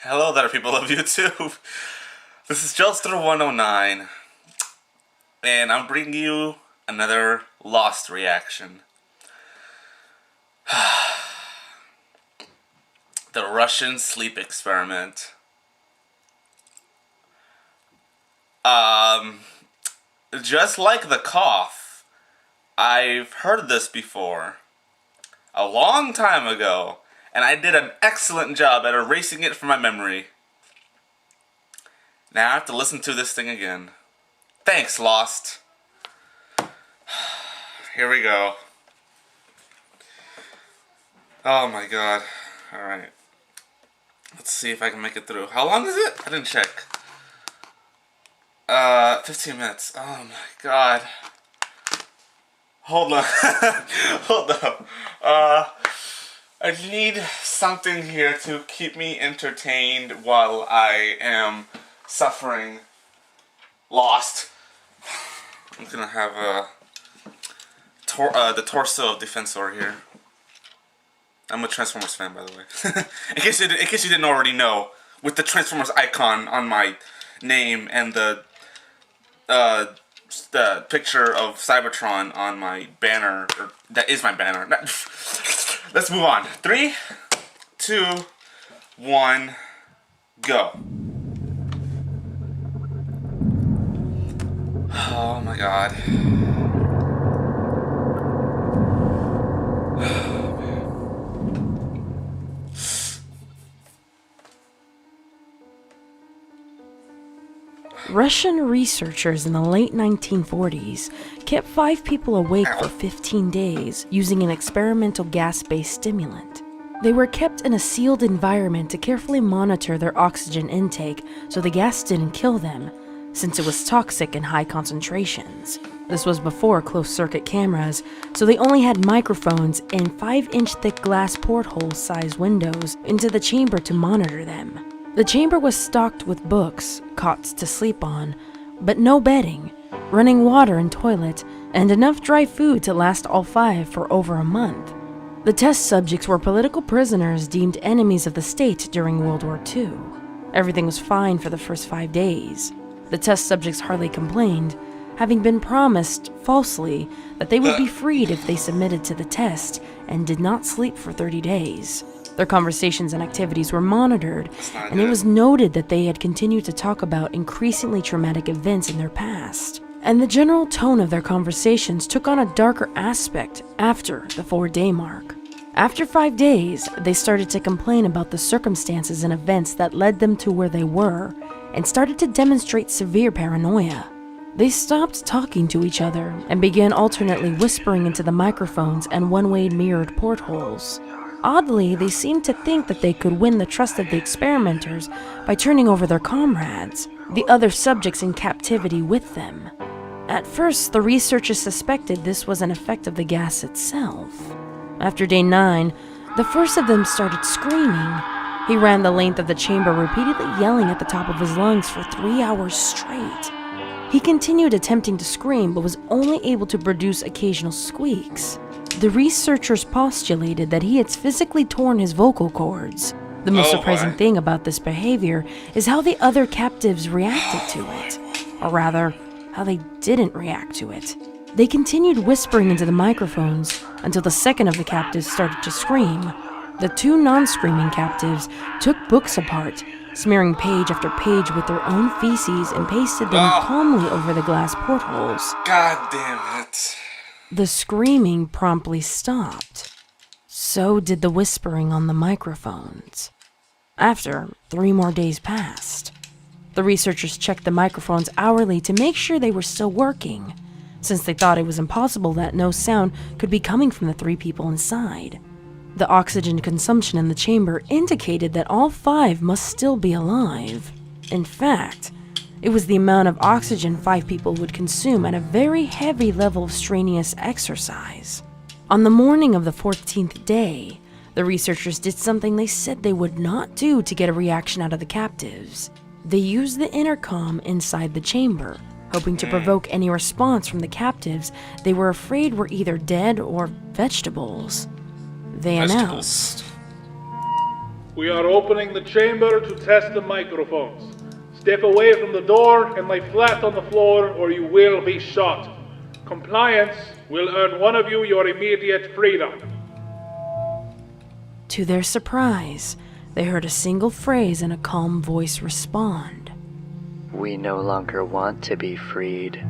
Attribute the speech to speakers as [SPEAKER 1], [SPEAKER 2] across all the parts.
[SPEAKER 1] Hello there, people of YouTube. This is Jolt 109, and I'm bringing you another Lost reaction. The Russian sleep experiment. Just like the cough, I've heard this before. A long time ago. And I did an excellent job at erasing it from my memory. Now I have to listen to this thing again. Thanks, Lost. Here we go. Oh my god. Alright. Let's see if I can make it through. How long is it? I didn't check. 15 minutes. Oh my god. Hold on. Hold up. I need something here to keep me entertained while I am suffering. Lost. I'm gonna have the torso of Defensor here. I'm a Transformers fan, by the way. in case you didn't already know, with the Transformers icon on my name and the picture of Cybertron on my banner, or that is my banner. Let's move on. 3, 2, 1, go. Oh my god.
[SPEAKER 2] Russian researchers in the late 1940s kept 5 people awake for 15 days using an experimental gas-based stimulant. They were kept in a sealed environment to carefully monitor their oxygen intake so the gas didn't kill them, since it was toxic in high concentrations. This was before closed-circuit cameras, so they only had microphones and 5-inch thick glass porthole-sized windows into the chamber to monitor them. The chamber was stocked with books, cots to sleep on, but no bedding, running water and toilet, and enough dry food to last all 5 for over a month. The test subjects were political prisoners deemed enemies of the state during World War II. Everything was fine for the first 5 days. The test subjects hardly complained, having been promised, falsely, that they would be freed if they submitted to the test and did not sleep for 30 days. Their conversations and activities were monitored, and it was noted that they had continued to talk about increasingly traumatic events in their past. And the general tone of their conversations took on a darker aspect after the 4-day mark. After 5 days, they started to complain about the circumstances and events that led them to where they were, and started to demonstrate severe paranoia. They stopped talking to each other and began alternately whispering into the microphones and one-way mirrored portholes. Oddly, they seemed to think that they could win the trust of the experimenters by turning over their comrades, the other subjects in captivity with them. At first, the researchers suspected this was an effect of the gas itself. After day 9, the first of them started screaming. He ran the length of the chamber, repeatedly yelling at the top of his lungs for 3 hours straight. He continued attempting to scream, but was only able to produce occasional squeaks. The researchers postulated that he had physically torn his vocal cords. The most surprising thing about this behavior is how the other captives reacted to it, or rather, how they didn't react to it. They continued whispering into the microphones until the second of the captives started to scream. The 2 non-screaming captives took books apart, smearing page after page with their own feces and pasted them calmly over the glass portholes.
[SPEAKER 1] God damn it.
[SPEAKER 2] The screaming promptly stopped. So did the whispering on the microphones. After 3 more days passed, the researchers checked the microphones hourly to make sure they were still working, since they thought it was impossible that no sound could be coming from the 3 people inside. The oxygen consumption in the chamber indicated that all 5 must still be alive. In fact, it was the amount of oxygen 5 people would consume at a very heavy level of strenuous exercise. On the morning of the 14th day, the researchers did something they said they would not do to get a reaction out of the captives. They used the intercom inside the chamber, hoping to provoke any response from the captives they were afraid were either dead or vegetables. They announced,
[SPEAKER 3] We are opening the chamber to test the microphones. Step away from the door and lay flat on the floor or you will be shot. Compliance will earn one of you your immediate freedom.
[SPEAKER 2] To their surprise, they heard a single phrase in a calm voice respond.
[SPEAKER 4] We no longer want to be freed.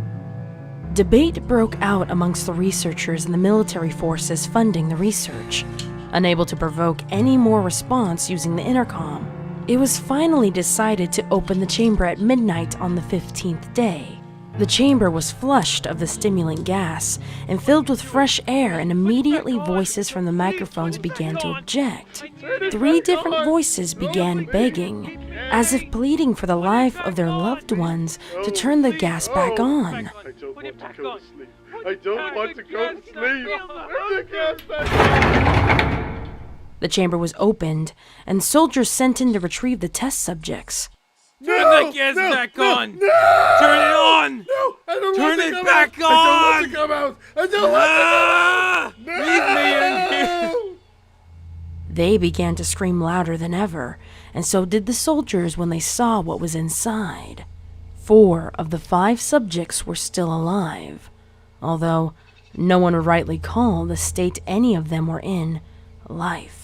[SPEAKER 2] Debate broke out amongst the researchers and the military forces funding the research. Unable to provoke any more response using the intercom, it was finally decided to open the chamber at midnight on the 15th day. The chamber was flushed of the stimulant gas and filled with fresh air, and immediately voices from the microphones began to object. 3 different voices began begging, as if pleading for the life of their loved ones, to turn the gas back on.
[SPEAKER 3] I don't want to go to sleep. Turn the gas back on.
[SPEAKER 2] The chamber was opened, and soldiers sent in to retrieve the test subjects.
[SPEAKER 5] Turn the gas back on! Turn it on!
[SPEAKER 3] No, I don't
[SPEAKER 5] Turn
[SPEAKER 3] want to
[SPEAKER 5] it
[SPEAKER 3] come
[SPEAKER 5] back
[SPEAKER 3] out.
[SPEAKER 5] on!
[SPEAKER 3] I don't want to come out. I don't want to come out.
[SPEAKER 5] Leave me in here!
[SPEAKER 2] They began to scream louder than ever, and so did the soldiers when they saw what was inside. 4 of the 5 subjects were still alive, although no one would rightly call the state any of them were in life.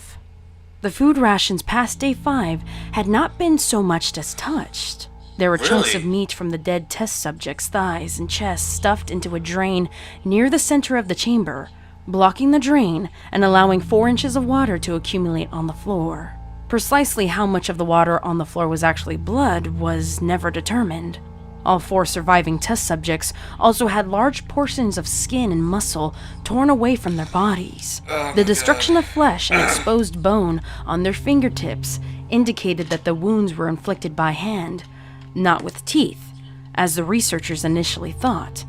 [SPEAKER 2] The food rations past day 5 had not been so much as touched. There were chunks of meat from the dead test subjects' thighs and chests stuffed into a drain near the center of the chamber, blocking the drain and allowing 4 inches of water to accumulate on the floor. Precisely how much of the water on the floor was actually blood was never determined. All 4 surviving test subjects also had large portions of skin and muscle torn away from their bodies. The destruction of flesh and exposed bone on their fingertips indicated that the wounds were inflicted by hand, not with teeth, as the researchers initially thought.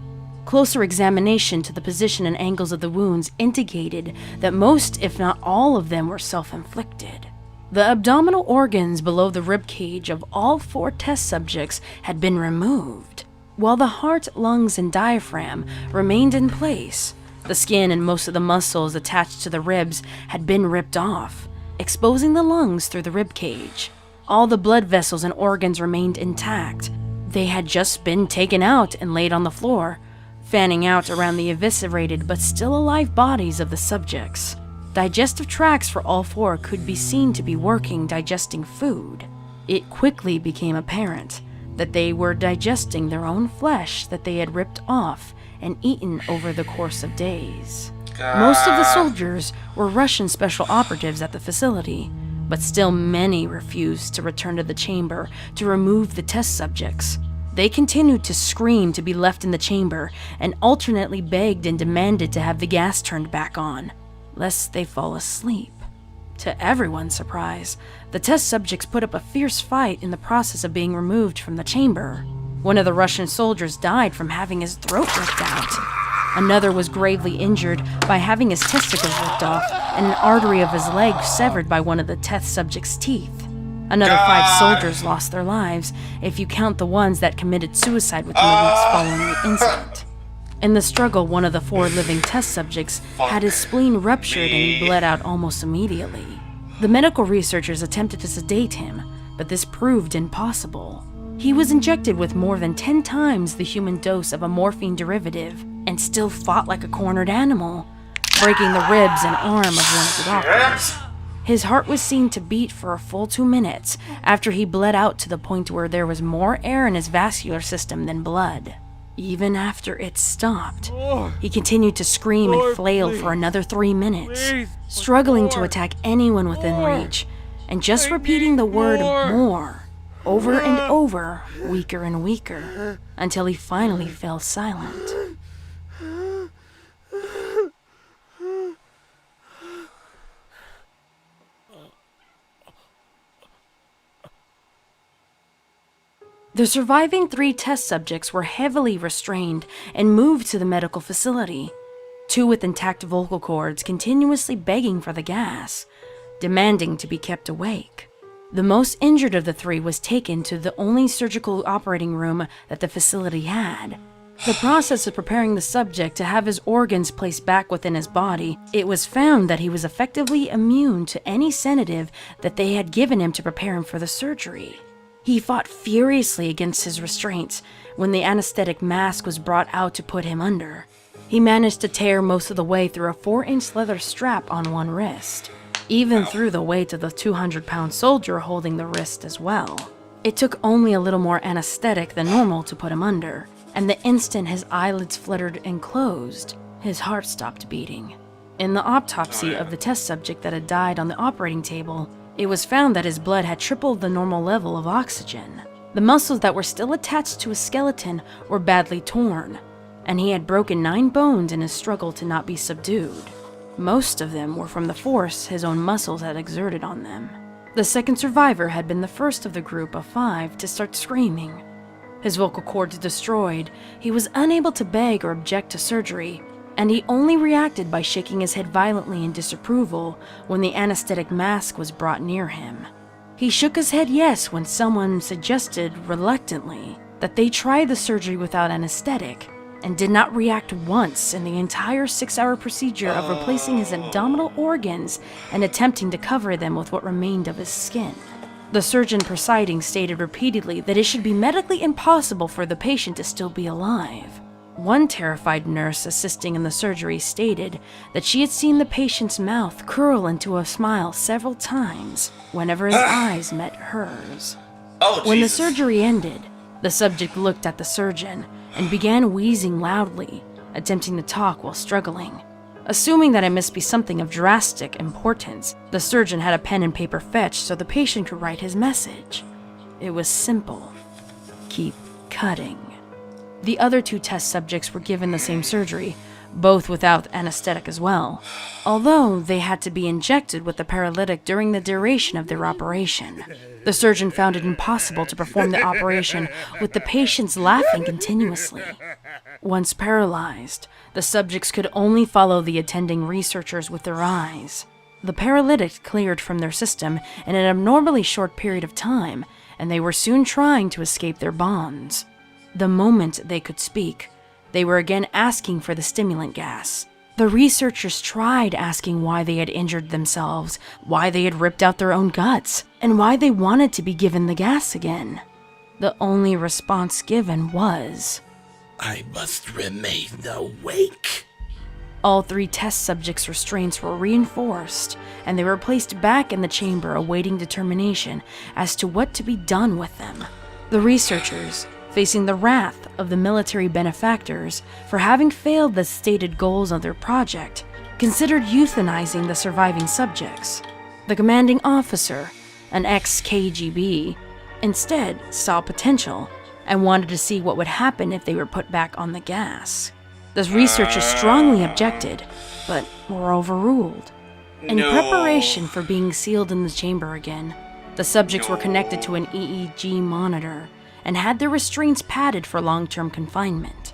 [SPEAKER 2] Closer examination to the position and angles of the wounds indicated that most, if not all of them, were self-inflicted. The abdominal organs below the rib cage of all 4 test subjects had been removed, while the heart, lungs, and diaphragm remained in place. The skin and most of the muscles attached to the ribs had been ripped off, exposing the lungs through the rib cage. All the blood vessels and organs remained intact. They had just been taken out and laid on the floor, fanning out around the eviscerated but still alive bodies of the subjects. Digestive tracts for all 4 could be seen to be working, digesting food. It quickly became apparent that they were digesting their own flesh that they had ripped off and eaten over the course of days. Most of the soldiers were Russian special operatives at the facility, but still many refused to return to the chamber to remove the test subjects. They continued to scream to be left in the chamber and alternately begged and demanded to have the gas turned back on, lest they fall asleep. To everyone's surprise, the test subjects put up a fierce fight in the process of being removed from the chamber. One of the Russian soldiers died from having his throat ripped out. Another was gravely injured by having his testicles ripped off and an artery of his leg severed by one of the test subjects' teeth. Another 5 soldiers lost their lives, if you count the ones that committed suicide within the weeks following the incident. In the struggle, one of the 4 living test subjects had his spleen ruptured and he bled out almost immediately. The medical researchers attempted to sedate him, but this proved impossible. He was injected with more than 10 times the human dose of a morphine derivative and still fought like a cornered animal, breaking the ribs and arm of one of the doctors. His heart was seen to beat for a full 2 minutes after he bled out to the point where there was more air in his vascular system than blood. Even after it stopped, he continued to scream and flail for another 3 minutes, struggling to attack anyone within reach, and just repeating the word more over and over, weaker and weaker, until he finally fell silent. The surviving 3 test subjects were heavily restrained and moved to the medical facility. 2 with intact vocal cords continuously begging for the gas, demanding to be kept awake. The most injured of the 3 was taken to the only surgical operating room that the facility had. The process of preparing the subject to have his organs placed back within his body, it was found that he was effectively immune to any sedative that they had given him to prepare him for the surgery. He fought furiously against his restraints when the anesthetic mask was brought out to put him under. He managed to tear most of the way through a 4-inch leather strap on one wrist, even through the weight of the 200-pound soldier holding the wrist as well. It took only a little more anesthetic than normal to put him under, and the instant his eyelids fluttered and closed, his heart stopped beating. In the autopsy of the test subject that had died on the operating table, it was found that his blood had tripled the normal level of oxygen. The muscles that were still attached to his skeleton were badly torn, and he had broken 9 bones in his struggle to not be subdued. Most of them were from the force his own muscles had exerted on them. The second survivor had been the first of the group of 5 to start screaming. His vocal cords destroyed, he was unable to beg or object to surgery, and he only reacted by shaking his head violently in disapproval when the anesthetic mask was brought near him. He shook his head yes when someone suggested, reluctantly, that they try the surgery without anesthetic, and did not react once in the entire 6-hour procedure of replacing his abdominal organs and attempting to cover them with what remained of his skin. The surgeon presiding stated repeatedly that it should be medically impossible for the patient to still be alive. One terrified nurse assisting in the surgery stated that she had seen the patient's mouth curl into a smile several times whenever his eyes met hers. When the surgery ended, the subject looked at the surgeon and began wheezing loudly, attempting to talk while struggling. Assuming that it must be something of drastic importance, the surgeon had a pen and paper fetched so the patient could write his message. It was simple. Keep cutting. The other 2 test subjects were given the same surgery, both without anesthetic as well, although they had to be injected with the paralytic during the duration of their operation. The surgeon found it impossible to perform the operation with the patients laughing continuously. Once paralyzed, the subjects could only follow the attending researchers with their eyes. The paralytic cleared from their system in an abnormally short period of time, and they were soon trying to escape their bonds. The moment they could speak, they were again asking for the stimulant gas. The researchers tried asking why they had injured themselves, why they had ripped out their own guts, and why they wanted to be given the gas again. The only response given was,
[SPEAKER 6] "I must remain awake."
[SPEAKER 2] All 3 test subjects' restraints were reinforced, and they were placed back in the chamber awaiting determination as to what to be done with them. The researchers, facing the wrath of the military benefactors for having failed the stated goals of their project, considered euthanizing the surviving subjects. The commanding officer, an ex-KGB, instead saw potential and wanted to see what would happen if they were put back on the gas. The researchers strongly objected, but were overruled. In preparation for being sealed in the chamber again, the subjects were connected to an EEG monitor and had their restraints padded for long-term confinement.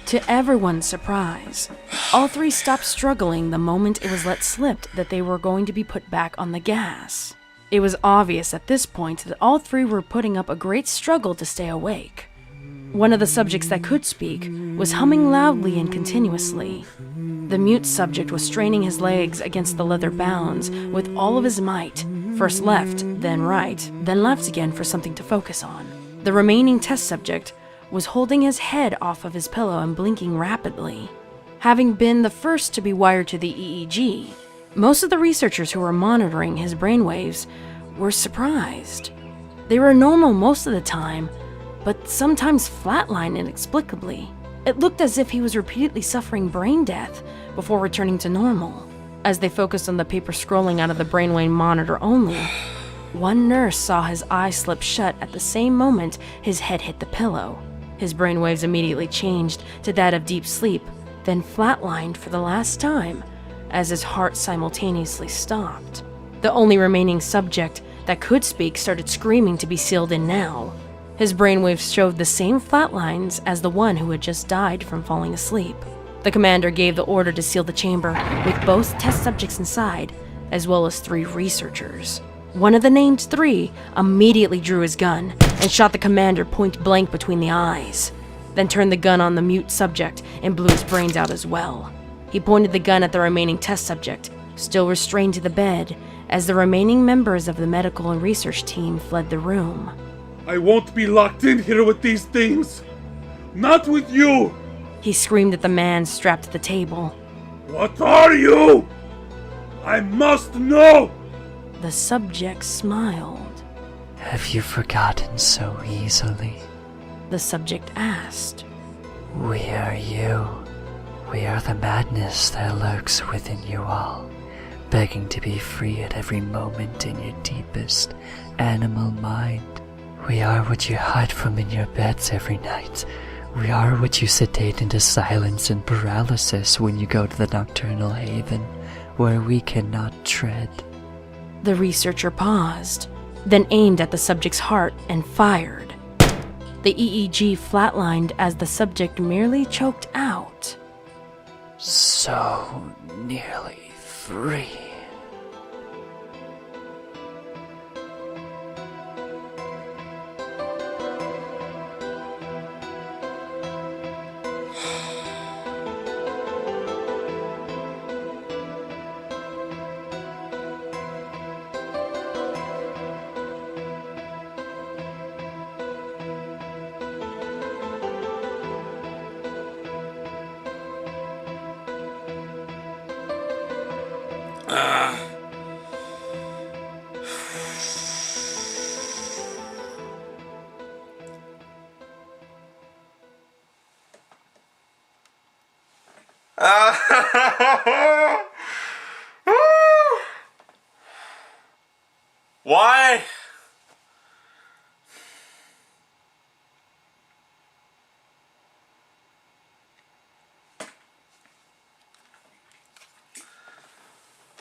[SPEAKER 2] To everyone's surprise, all 3 stopped struggling the moment it was let slip that they were going to be put back on the gas. It was obvious at this point that all 3 were putting up a great struggle to stay awake. One of the subjects that could speak was humming loudly and continuously. The mute subject was straining his legs against the leather bounds with all of his might, first left, then right, then left again for something to focus on. The remaining test subject was holding his head off of his pillow and blinking rapidly. Having been the first to be wired to the EEG, most of the researchers who were monitoring his brainwaves were surprised. They were normal most of the time, but sometimes flatlined inexplicably. It looked as if he was repeatedly suffering brain death before returning to normal. As they focused on the paper scrolling out of the brainwave monitor only, one nurse saw his eyes slip shut at the same moment his head hit the pillow. His brainwaves immediately changed to that of deep sleep, then flatlined for the last time as his heart simultaneously stopped. The only remaining subject that could speak started screaming to be sealed in now. His brainwaves showed the same flatlines as the one who had just died from falling asleep. The commander gave the order to seal the chamber with both test subjects inside, as well as 3 researchers. One of the named 3 immediately drew his gun and shot the commander point blank between the eyes. then turned the gun on the mute subject and blew his brains out as well. He pointed the gun at the remaining test subject, still restrained to the bed, as the remaining members of the medical and research team fled the room.
[SPEAKER 3] I won't be locked in here with these things. Not with you.
[SPEAKER 2] He screamed at the man strapped to the table.
[SPEAKER 3] What are you? I must know.
[SPEAKER 2] The subject smiled.
[SPEAKER 4] Have you forgotten so easily?
[SPEAKER 2] The subject asked.
[SPEAKER 4] We are you. We are the madness that lurks within you all, begging to be free at every moment in your deepest animal mind. We are what you hide from in your beds every night. We are what you sedate into silence and paralysis when you go to the nocturnal haven, where we cannot tread.
[SPEAKER 2] The researcher paused, then aimed at the subject's heart and fired. The EEG flatlined as the subject merely choked out.
[SPEAKER 4] So nearly free.
[SPEAKER 1] Why?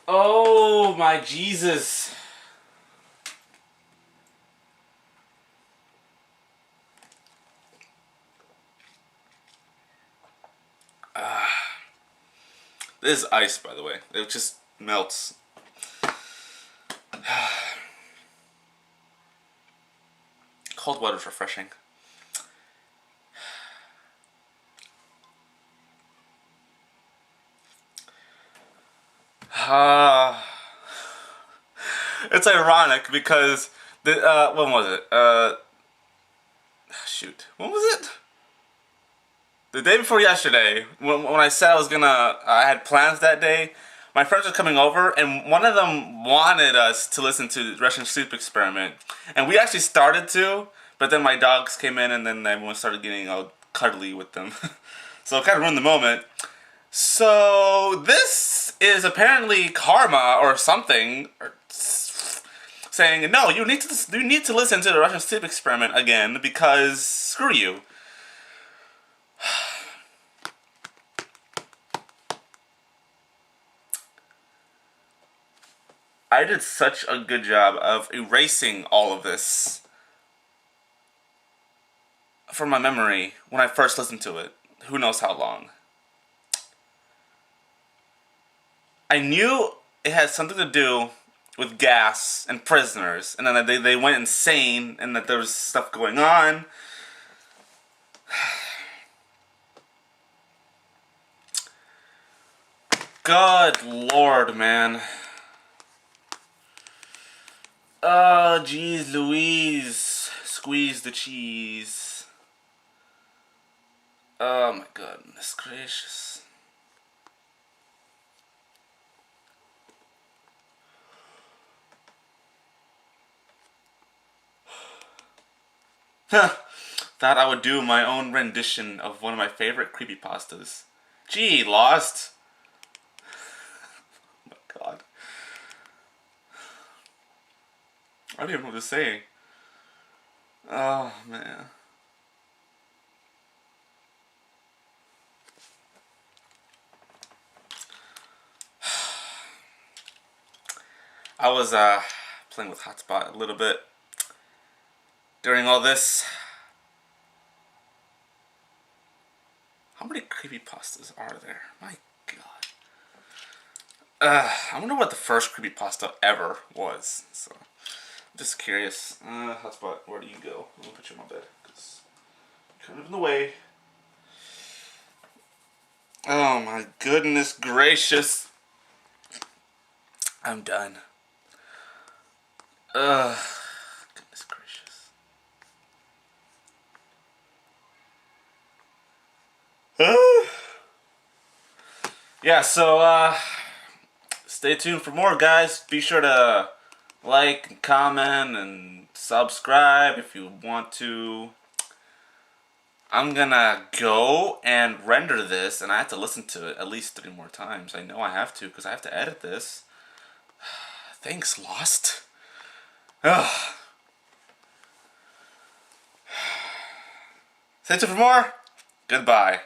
[SPEAKER 1] Oh my Jesus. This is ice, by the way. It just melts. Cold water's refreshing. It's ironic because the when was it? Shoot, when was it? The day before yesterday, when I said I had plans that day, my friends were coming over, and one of them wanted us to listen to Russian Sleep Experiment. And we actually started to, but then my dogs came in, and then everyone started getting all cuddly with them. So it kind of ruined the moment. So this is apparently karma or something, saying, no, you need to listen to the Russian Sleep Experiment again, because screw you. I did such a good job of erasing all of this from my memory when I first listened to it. Who knows how long. I knew it had something to do with gas and prisoners, and then they went insane, and that there was stuff going on. God Lord, man. Oh, geez Louise. Squeeze the cheese. Oh my goodness gracious. Thought I would do my own rendition of one of my favorite creepypastas. Gee, Lost. Oh my god. I don't even know what to say. Oh, man. I was playing with Hotspot a little bit during all this. How many creepypastas are there? My god. I wonder what the first creepypasta ever was. So, I'm just curious. Hotspot, where do you go? I'm gonna put you on my bed, because you're kind of in the way. my goodness gracious. I'm done. Goodness gracious. Yeah, so, stay tuned for more, guys. Be sure to like and comment and subscribe if you want to. I'm gonna go and render this, and I have to listen to it at least 3 more times. I know I have to, because I have to edit this. Thanks, Lost. Ugh. Stay tuned for more. Goodbye.